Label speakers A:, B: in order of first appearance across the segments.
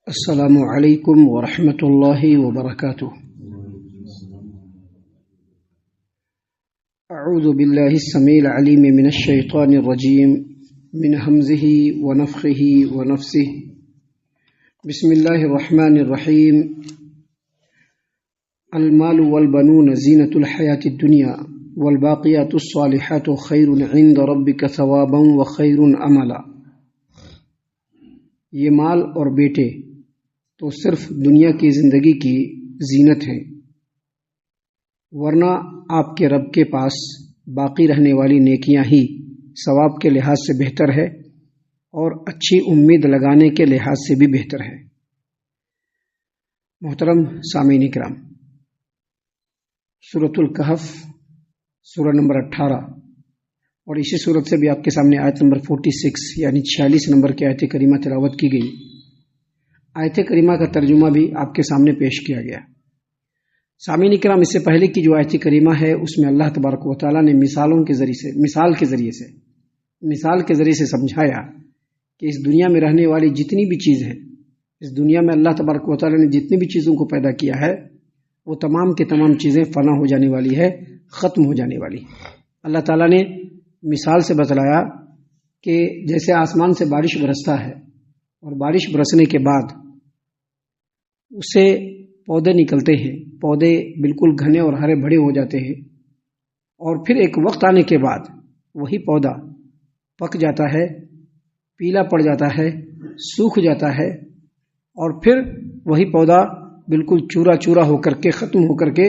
A: السلام علیکم ورحمۃ اللہ وبرکاتہ۔ اعوذ باللہ السمیع العلیم من الشیطان الرجیم من حمزہ ونفخہ ونفثہ۔ بسم اللہ الرحمن الرحیم۔ المال والبنون زینۃ الحیاۃ الدنیا والباقیات الصالحات خیر عند ربک ثوابا وخیر املا۔ یہ مال اور بیٹے تو صرف دنیا کی زندگی کی زینت ہے، ورنہ آپ کے رب کے پاس باقی رہنے والی نیکیاں ہی ثواب کے لحاظ سے بہتر ہے اور اچھی امید لگانے کے لحاظ سے بھی بہتر ہے۔ محترم سامعین کرام، سورۃ الکہف سورہ نمبر 18 اور اسی سورت سے بھی آپ کے سامنے آیت نمبر 46 یعنی 46 نمبر کی آیت کریمہ تلاوت کی گئی۔ آیت کریمہ کا ترجمہ بھی آپ کے سامنے پیش کیا گیا۔ سامعین کرام، اس سے پہلے کی جو آیت کریمہ ہے اس میں اللہ تبارک و تعالیٰ نے مثال کے ذریعے سے سمجھایا کہ اس دنیا میں رہنے والی جتنی بھی چیز ہیں، اس دنیا میں اللہ تبارک و تعالیٰ نے جتنی بھی چیزوں کو پیدا کیا ہے وہ تمام کی تمام چیزیں فنا ہو جانے والی ہے، ختم ہو جانے والی۔ اللہ تعالیٰ نے مثال سے بتلایا کہ جیسے آسمان سے بارش برستا ہے اور بارش برسنے کے بعد اس سے پودے نکلتے ہیں، پودے بالکل گھنے اور ہرے بھرے ہو جاتے ہیں، اور پھر ایک وقت آنے کے بعد وہی پودا پک جاتا ہے، پیلا پڑ جاتا ہے، سوکھ جاتا ہے، اور پھر وہی پودا بالکل چورا چورا ہو کر کے ختم ہو کر کے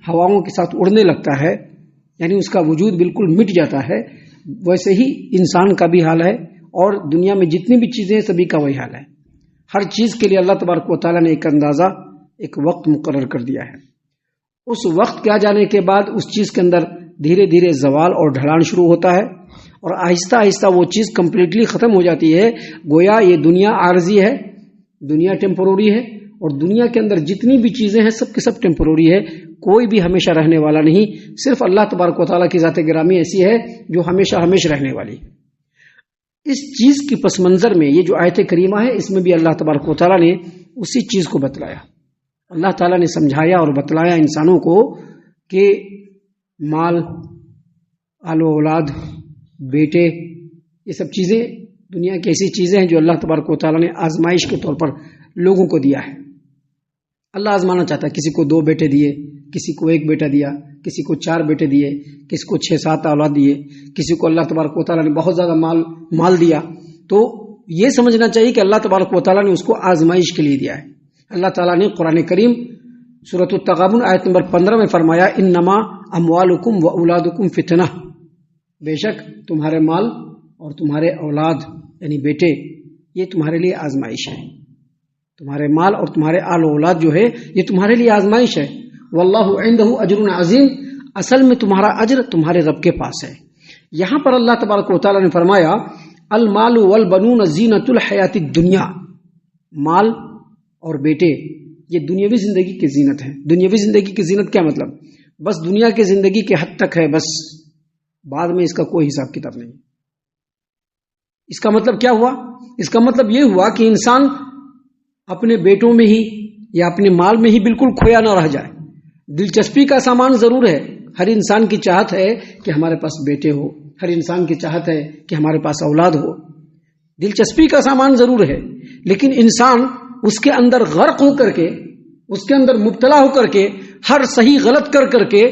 A: ہواؤں کے ساتھ اڑنے لگتا ہے، یعنی اس کا وجود بالکل مٹ جاتا ہے۔ ویسے ہی انسان کا بھی حال ہے اور دنیا میں جتنی بھی چیزیں ہیں سبھی کا وہی حال ہے۔ ہر چیز کے لیے اللہ تبارک و تعالیٰ نے ایک اندازہ، ایک وقت مقرر کر دیا ہے۔ اس وقت کے آ جانے کے بعد اس چیز کے اندر دھیرے دھیرے زوال اور ڈھلان شروع ہوتا ہے، اور آہستہ آہستہ وہ چیز کمپلیٹلی ختم ہو جاتی ہے۔ گویا یہ دنیا عارضی ہے، دنیا ٹیمپروری ہے، اور دنیا کے اندر جتنی بھی چیزیں ہیں سب کے سب ٹیمپروری ہے، کوئی بھی ہمیشہ رہنے والا نہیں۔ صرف اللہ تبارک و تعالیٰ کی ذات گرامی ایسی ہے جو ہمیشہ ہمیشہ رہنے والی۔ اس چیز کی پس منظر میں یہ جو آیت کریمہ ہے اس میں بھی اللہ تبارک و تعالیٰ نے اسی چیز کو بتلایا۔ اللہ تعالیٰ نے سمجھایا اور بتلایا انسانوں کو کہ مال، آل و اولاد، بیٹے، یہ سب چیزیں دنیا کی ایسی چیزیں ہیں جو اللہ تبارک و تعالیٰ نے آزمائش کے طور پر لوگوں کو دیا ہے۔ اللہ آزمانا چاہتا ہے، کسی کو 2 بیٹے دیے، کسی کو 1 بیٹا دیا، کسی کو 4 بیٹے دیے، کسی کو 6-7 اولاد دیے، کسی کو اللہ تبارک و تعالیٰ نے بہت زیادہ مال دیا۔ تو یہ سمجھنا چاہیے کہ اللہ تبارک و تعالیٰ نے اس کو آزمائش کے لیے دیا ہے۔ اللہ تعالیٰ نے قرآن کریم سورۃ التغابن آیت نمبر 15 میں فرمایا، انما اموالکم و اولادکم فتنہ، بے شک تمہارے مال اور تمہارے اولاد یعنی بیٹے یہ تمہارے لیے آزمائش ہے۔ تمہارے مال اور تمہارے آل و اولاد جو ہے یہ تمہارے لیے آزمائش ہے۔ واللہ عنده اجر عظیم، اصل میں تمہارا اجر تمہارے رب کے پاس ہے۔ یہاں پر اللہ تبارک و تعالیٰ نے فرمایا، المال والبنون زینۃ الحیاۃ الدنیا، مال اور بیٹے یہ دنیاوی زندگی کی زینت ہے۔ دنیاوی زندگی کی زینت کیا مطلب؟ بس دنیا کی زندگی کے حد تک ہے، بس بعد میں اس کا کوئی حساب کتاب نہیں۔ اس کا مطلب کیا ہوا؟ اس کا مطلب یہ ہوا کہ انسان اپنے بیٹوں میں ہی یا اپنے مال میں ہی بالکل کھویا نہ رہ جائے۔ دلچسپی کا سامان ضرور ہے، ہر انسان کی چاہت ہے کہ ہمارے پاس بیٹے ہو، ہر انسان کی چاہت ہے کہ ہمارے پاس اولاد ہو، دلچسپی کا سامان ضرور ہے، لیکن انسان اس کے اندر غرق ہو کر کے، اس کے اندر مبتلا ہو کر کے، ہر صحیح غلط کر کے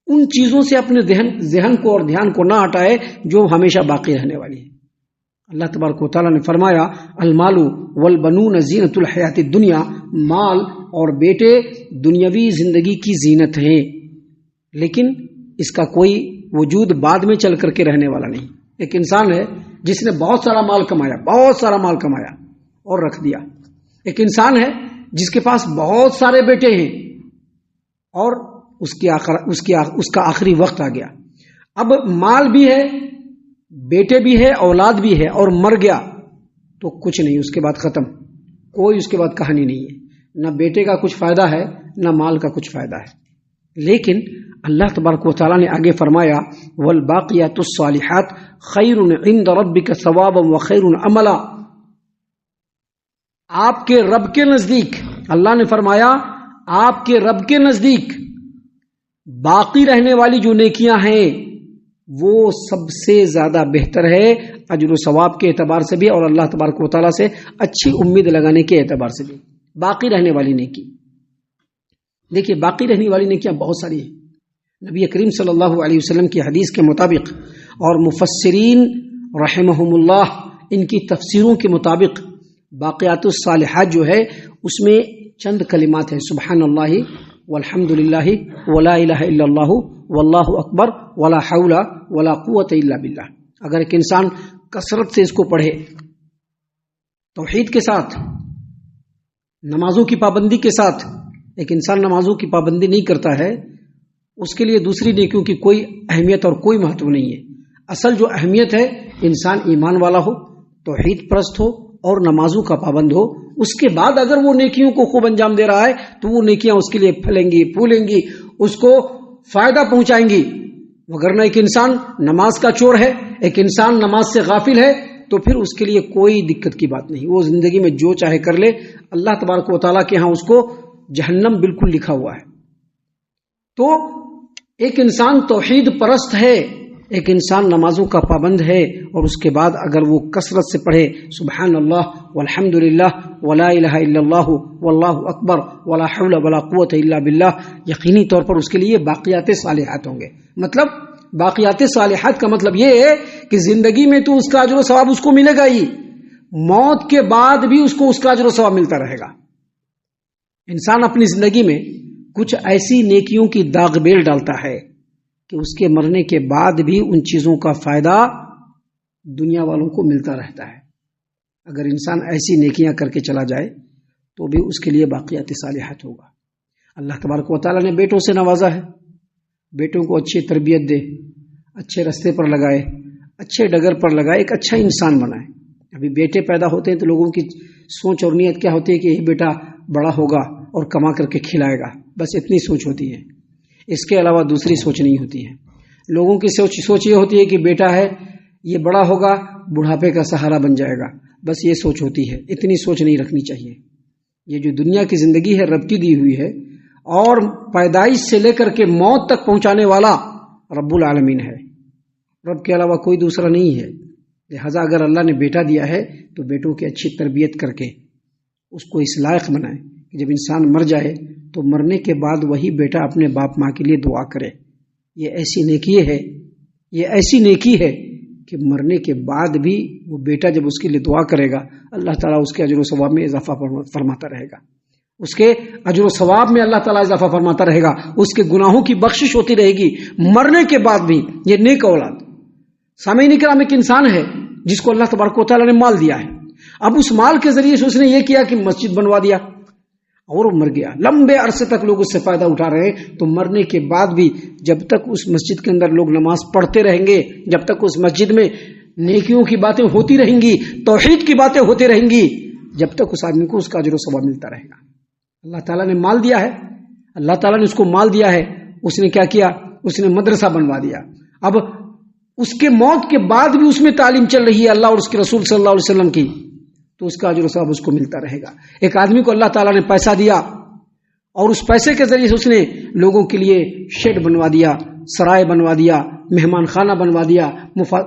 A: ان چیزوں سے اپنے ذہن کو اور دھیان کو نہ ہٹائے جو ہمیشہ باقی رہنے والی ہے۔ اللہ تبارک و تعالیٰ نے فرمایا، المال والبنون زینۃ الحیاۃ الدنیا، مال اور بیٹے دنیاوی زندگی کی زینت ہیں، لیکن اس کا کوئی وجود بعد میں چل کر کے رہنے والا نہیں۔ ایک انسان ہے جس نے بہت سارا مال کمایا اور رکھ دیا۔ ایک انسان ہے جس کے پاس بہت سارے بیٹے ہیں اور اس کا آخری وقت آ گیا۔ اب مال بھی ہے، بیٹے بھی ہے، اولاد بھی ہے، اور مر گیا تو کچھ نہیں، اس کے بعد ختم، کوئی اس کے بعد کہانی نہیں ہے۔ نہ بیٹے کا کچھ فائدہ ہے، نہ مال کا کچھ فائدہ ہے۔ لیکن اللہ تبارک و تعالیٰ نے آگے فرمایا، والباقیات الصالحات خیر عند ربک ثوابا وخیر املا، آپ کے رب کے نزدیک، اللہ نے فرمایا آپ کے رب کے نزدیک باقی رہنے والی جو نیکیاں ہیں وہ سب سے زیادہ بہتر ہے، اجر و ثواب کے اعتبار سے بھی اور اللہ تبارک و تعالیٰ سے اچھی امید لگانے کے اعتبار سے بھی۔ باقی رہنے والی نیکی، دیکھیے باقی رہنے والی نیکیاں بہت ساری ہیں۔ نبی کریم صلی اللہ علیہ وسلم کی حدیث کے مطابق اور مفسرین رحمہم اللہ ان کی تفسیروں کے مطابق باقیات الصالحات جو ہے اس میں چند کلمات ہیں، سبحان اللہ والحمد للہ ولا الہ الا اللہ واللہ اکبر ولا حول ولا قوت الا باللہ۔ اگر ایک انسان کثرت سے اس کو پڑھے، توحید کے ساتھ، نمازوں کی پابندی کے ساتھ، ایک انسان نمازوں کی پابندی نہیں کرتا ہے اس کے لیے دوسری نیکیوں کی کوئی اہمیت اور کوئی مہتو نہیں ہے۔ اصل جو اہمیت ہے انسان ایمان والا ہو، توحید پرست ہو اور نمازوں کا پابند ہو، اس کے بعد اگر وہ نیکیوں کو خوب انجام دے رہا ہے تو وہ نیکیاں اس کے لیے پھلیں گی، پھولیں گی، اس کو فائدہ پہنچائیں گی۔ وگرنہ ایک انسان نماز کا چور ہے، ایک انسان نماز سے غافل ہے تو پھر اس کے لیے کوئی دقت کی بات نہیں، وہ زندگی میں جو چاہے کر لے، اللہ تبارک و تعالیٰ کے ہاں اس کو جہنم بالکل لکھا ہوا ہے۔ تو ایک انسان توحید پرست ہے، ایک انسان نمازوں کا پابند ہے اور اس کے بعد اگر وہ کثرت سے پڑھے سبحان اللہ والحمد للہ ولا الہ الا اللہ واللہ اکبر ولا حول ولا قوت الا باللہ، یقینی طور پر اس کے لیے باقیات صالحات ہوں گے۔ مطلب باقیات صالحات کا مطلب یہ ہے کہ زندگی میں تو اس کا اجر و ثواب اس کو ملے گا ہی، موت کے بعد بھی اس کو اس کا اجر و ثواب ملتا رہے گا۔ انسان اپنی زندگی میں کچھ ایسی نیکیوں کی داغ بیل ڈالتا ہے کہ اس کے مرنے کے بعد بھی ان چیزوں کا فائدہ دنیا والوں کو ملتا رہتا ہے۔ اگر انسان ایسی نیکیاں کر کے چلا جائے تو بھی اس کے لیے باقیات صالحات ہوگا۔ اللہ تبارک و تعالیٰ نے بیٹوں سے نوازا ہے، بیٹوں کو اچھی تربیت دے، اچھے رستے پر لگائے، اچھے ڈگر پر لگائے، ایک اچھا انسان بنائے۔ ابھی بیٹے پیدا ہوتے ہیں تو لوگوں کی سوچ اور نیت کیا ہوتی ہے کہ یہی بیٹا بڑا ہوگا اور کما کر کے کھلائے گا، بس اتنی سوچ ہوتی ہے، اس کے علاوہ دوسری سوچ نہیں ہوتی ہے۔ لوگوں کی سوچ یہ ہوتی ہے کہ بیٹا ہے یہ بڑا ہوگا بڑھاپے کا سہارا بن جائے گا، بس یہ سوچ ہوتی ہے، اتنی سوچ نہیں رکھنی چاہیے۔ یہ جو دنیا کی زندگی ہے رب کی دی ہوئی ہے اور پیدائش سے لے کر کے موت تک پہنچانے والا رب العالمین ہے، رب کے علاوہ کوئی دوسرا نہیں ہے۔ لہذا اگر اللہ نے بیٹا دیا ہے تو بیٹوں کی اچھی تربیت کر کے اس کو اس لائق بنائے کہ جب انسان مر جائے تو مرنے کے بعد وہی بیٹا اپنے باپ ماں کے لیے دعا کرے۔ یہ ایسی نیکی ہے کہ مرنے کے بعد بھی وہ بیٹا جب اس کے لیے دعا کرے گا اللہ تعالیٰ اس کے اجر و ثواب میں اضافہ فرماتا رہے گا، اس کے اجر و ثواب میں اللہ تعالیٰ اضافہ فرماتا رہے گا، اس کے گناہوں کی بخشش ہوتی رہے گی مرنے کے بعد بھی۔ یہ نیک اولاد سامعین کرام ایک انسان ہے جس کو اللہ تبارک و تعالیٰ نے مال دیا ہے، اب اس مال کے ذریعے سے اس نے یہ کیا کہ مسجد بنوا دیا اور وہ مر گیا، لمبے عرصے تک لوگ اس سے فائدہ اٹھا رہے ہیں، تو مرنے کے بعد بھی جب تک اس مسجد کے اندر لوگ نماز پڑھتے رہیں گے، جب تک اس مسجد میں نیکیوں کی باتیں ہوتی رہیں گی، توحید کی باتیں ہوتی رہیں گی، جب تک اس آدمی کو اس کا اجر و ثواب ملتا رہے گا۔ اللہ تعالیٰ نے مال دیا ہے، اللہ تعالیٰ نے اس کو مال دیا ہے، اس نے کیا کیا؟ اس نے مدرسہ بنوا دیا۔ اب اس کے موت کے بعد بھی اس میں تعلیم چل رہی ہے اللہ اور اس کے رسول صلی اللہ علیہ وسلم کی، تو اس کا اجر و ثواب اس کو ملتا رہے گا۔ ایک آدمی کو اللہ تعالیٰ نے پیسہ دیا اور اس پیسے کے ذریعے سے اس نے لوگوں کے لیے شیڈ بنوا دیا، سرائے بنوا دیا، مہمان خانہ بنوا دیا،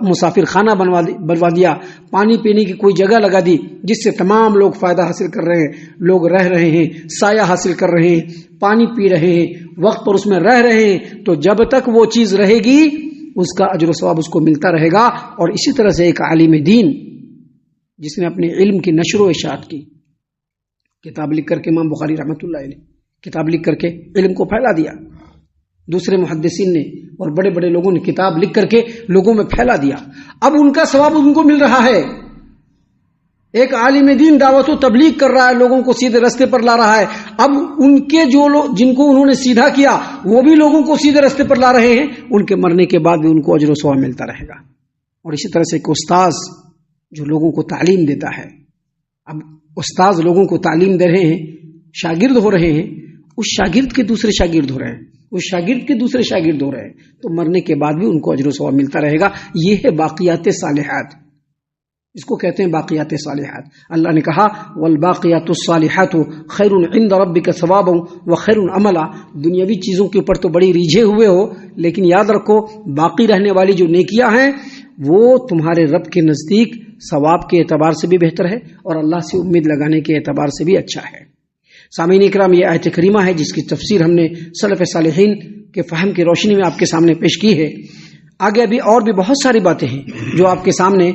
A: مسافر خانہ بنوا دیا، پانی پینے کی کوئی جگہ لگا دی جس سے تمام لوگ فائدہ حاصل کر رہے ہیں، لوگ رہ رہے ہیں، سایہ حاصل کر رہے ہیں، پانی پی رہے ہیں، وقت پر اس میں رہ رہے ہیں، تو جب تک وہ چیز رہے گی اس کا اجر و ثواب اس کو ملتا رہے گا۔ اور اسی طرح سے ایک عالم دین جس نے اپنے علم کی نشر و اشاعت کی، کتاب لکھ کر کے، امام بخاری رحمۃ اللہ علیہ کتاب لکھ کر کے علم کو پھیلا دیا، دوسرے محدثین نے اور بڑے بڑے لوگوں نے کتاب لکھ کر کے لوگوں میں پھیلا دیا، اب ان کا ثواب ان کو مل رہا ہے۔ ایک عالم دین دعوت و تبلیغ کر رہا ہے، لوگوں کو سیدھے راستے پر لا رہا ہے، اب ان کے جو لوگ جن کو انہوں نے سیدھا کیا وہ بھی لوگوں کو سیدھے راستے پر لا رہے ہیں، ان کے مرنے کے بعد بھی ان کو اجر و ثواب ملتا رہے گا۔ اور اسی طرح سے ایک استاذ جو لوگوں کو تعلیم دیتا ہے، اب استاذ لوگوں کو تعلیم دے رہے ہیں، شاگرد ہو رہے ہیں، اس شاگرد کے دوسرے شاگرد ہو رہے ہیں، اس شاگرد کے دوسرے شاگرد ہو رہے ہیں، تو مرنے کے بعد بھی ان کو اجر و ثواب ملتا رہے گا۔ یہ ہے باقیات صالحات۔ اس کو کہتے ہیں باقیات صالحات. اللہ نے کہا والباقیات الصالحات خیر عند ربک ثوابا وخیر عملا. دنیاوی چیزوں کے اوپر تو بڑی ریجھے ہوئے ہو، لیکن یاد رکھو باقی رہنے والی جو نیکیاں ہیں وہ تمہارے رب کے نزدیک ثواب کے اعتبار سے بھی بہتر ہے اور اللہ سے امید لگانے کے اعتبار سے بھی اچھا ہے. سامعین اکرام، یہ آیت کریمہ ہے جس کی تفسیر ہم نے سلف صالحین کے فہم کی روشنی میں آپ کے سامنے پیش کی ہے. آگے ابھی اور بھی بہت ساری باتیں ہیں جو آپ کے سامنے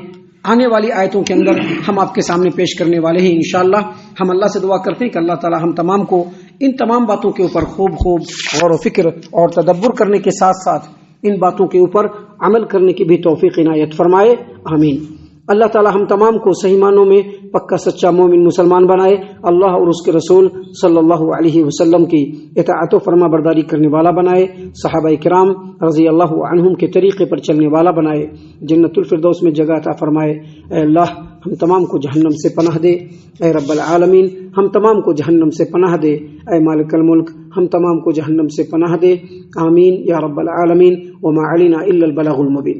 A: آنے والی آیتوں کے اندر ہم آپ کے سامنے پیش کرنے والے ہیں انشاءاللہ. ہم اللہ سے دعا کرتے ہیں کہ اللہ تعالی ہم تمام کو ان تمام باتوں کے اوپر خوب غور و فکر اور تدبر کرنے کے ساتھ ساتھ ان باتوں کے اوپر عمل کرنے کی بھی توفیق عنایت فرمائے. آمین. اللہ تعالی ہم تمام کو صحیح معنوں میں پکا سچا مومن مسلمان بنائے. اللہ اور اس کے رسول صلی اللہ علیہ وسلم کی اطاعت و فرما برداری کرنے والا بنائے. صحابہ کرام رضی اللہ عنہم کے طریقے پر چلنے والا بنائے. جنت الفردوس میں جگہ عطا فرمائے. اے اللہ ہم تمام کو جہنم سے پناہ دے. اے رب العالمین ہم تمام کو جہنم سے پناہ دے. اے مالک الملک ہم تمام کو جہنم سے پناہ دے. آمین یا رب العالمین. وما علینا الا البلاغ المبین.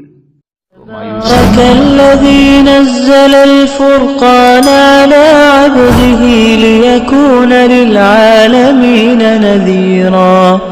B: تبارك الذي نزل الفرقان على عبده ليكون للعالمين نذيرا.